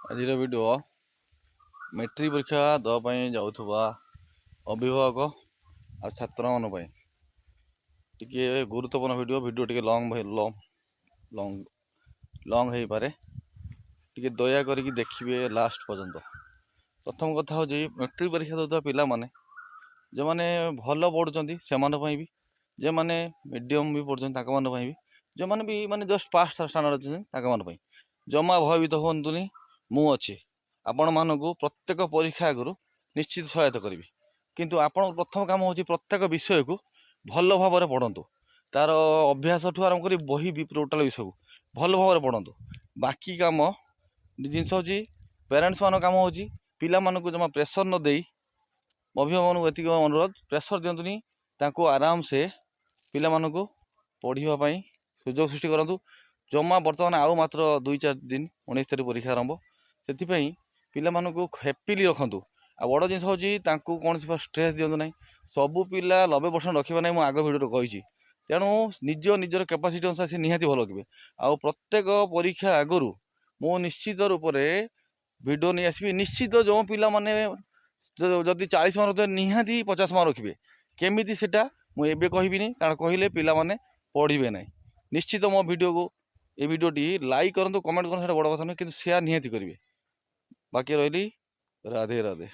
ଆଜିର video matric ପରୀକ୍ଷା ଦେବା ପାଇଁ ଯାଉଥିବା ଅଭିଭାବକ ଆଉ ଛାତ୍ରମାନଙ୍କ ପାଇଁ ଟିକେ ଗୁରୁତ୍ୱପୂର୍ଣ୍ଣ ଭିଡ଼ିଓ ଟିକେ ଲଙ୍ଗ୍ ହେଇପାରେ। ଟିକେ ଦୟା କରିକି ଦେଖିବେ ଲାଷ୍ଟ ପର୍ଯ୍ୟନ୍ତ। ପ୍ରଥମ କଥା ହେଉଛି ମେଟ୍ରିକ୍ ପରୀକ୍ଷା ଦେଉଥିବା ପିଲାମାନେ ଯେଉଁମାନେ ଭଲ ପଢ଼ୁଛନ୍ତି ସେମାନଙ୍କ ପାଇଁ ବି, ଯେଉଁମାନେ ମିଡ଼ିୟମ୍ ବି ପଢ଼ୁଛନ୍ତି ତାଙ୍କମାନଙ୍କ ପାଇଁ ବି, ଯେଉଁମାନେ ବି ମାନେ ଜଷ୍ଟ ପାସ୍ ଷ୍ଟାଣ୍ଡାର୍ଡ଼ ଅଛନ୍ତି ତାଙ୍କମାନଙ୍କ ପାଇଁ ଜମା ଭୟଭୀତ ହୁଅନ୍ତୁନି। ମୁଁ ଅଛି ଆପଣମାନଙ୍କୁ ପ୍ରତ୍ୟେକ ପରୀକ୍ଷା ଆଗରୁ ନିଶ୍ଚିତ ସହାୟତା କରିବି। କିନ୍ତୁ ଆପଣଙ୍କ ପ୍ରଥମ କାମ ହେଉଛି ପ୍ରତ୍ୟେକ ବିଷୟକୁ ଭଲ ଭାବରେ ପଢ଼ନ୍ତୁ। ତା'ର ଅଭ୍ୟାସଠୁ ଆରମ୍ଭ କରି ବହି ଟୋଟାଲ୍ ବିଷୟକୁ ଭଲ ଭାବରେ ପଢ଼ନ୍ତୁ। ବାକି କାମ ଜିନିଷ ହେଉଛି ପ୍ୟାରେଣ୍ଟସ୍ମାନଙ୍କ କାମ ହେଉଛି ପିଲାମାନଙ୍କୁ ଜମା ପ୍ରେସର୍ ନ ଦେଇ, ଅଭିଭାବକମାନଙ୍କୁ ଏତିକି ଅନୁରୋଧ, ପ୍ରେସର୍ ଦିଅନ୍ତୁନି। ତାଙ୍କୁ ଆରାମସେ ପିଲାମାନଙ୍କୁ ପଢ଼ିବା ପାଇଁ ସୁଯୋଗ ସୃଷ୍ଟି କରନ୍ତୁ। ଜମା ବର୍ତ୍ତମାନ ଆଉ ମାତ୍ର 2-4 ଦିନ 19 ତାରିଖ ପରୀକ୍ଷା ଆରମ୍ଭ। ସେଥିପାଇଁ ପିଲାମାନଙ୍କୁ ହ୍ୟାପିଲି ରଖନ୍ତୁ। ଆଉ ବଡ଼ ଜିନିଷ ହେଉଛି ତାଙ୍କୁ କୌଣସି ଷ୍ଟ୍ରେସ୍ ଦିଅନ୍ତୁ ନାହିଁ। ସବୁ ପିଲା 90% ରଖିବେ ନାହିଁ, ମୁଁ ଆଗ ଭିଡ଼ିଓରେ କହିଛି। ତେଣୁ ନିଜର କାପାସିଟି ଅନୁସାରେ ସେ ନିହାତି ଭଲ ରଖିବେ। ଆଉ ପ୍ରତ୍ୟେକ ପରୀକ୍ଷା ଆଗରୁ ମୁଁ ନିଶ୍ଚିତ ରୂପରେ ଭିଡ଼ିଓ ନେଇ ଆସିବି। ନିଶ୍ଚିତ ଯେଉଁ ପିଲାମାନେ ଯଦି 40 ମାର୍କ ରଖିବେ ନିହାତି 50 ମାର୍କ ରଖିବେ। କେମିତି ସେଟା ମୁଁ ଏବେ କହିବିନି, କାରଣ କହିଲେ ପିଲାମାନେ ପଢ଼ିବେ ନାହିଁ। ନିଶ୍ଚିତ ମୋ ଭିଡ଼ିଓକୁ এই ভিডিওটি লাইক করନ୍ତୁ, কমেন্ট କରନ୍ତୁ, সেটা বড় কথা নয়, কিন্তু শেয়ার নিহাতি କରିବେ। ବାକି ରହିଲି, ରାଧେ ରାଧେ।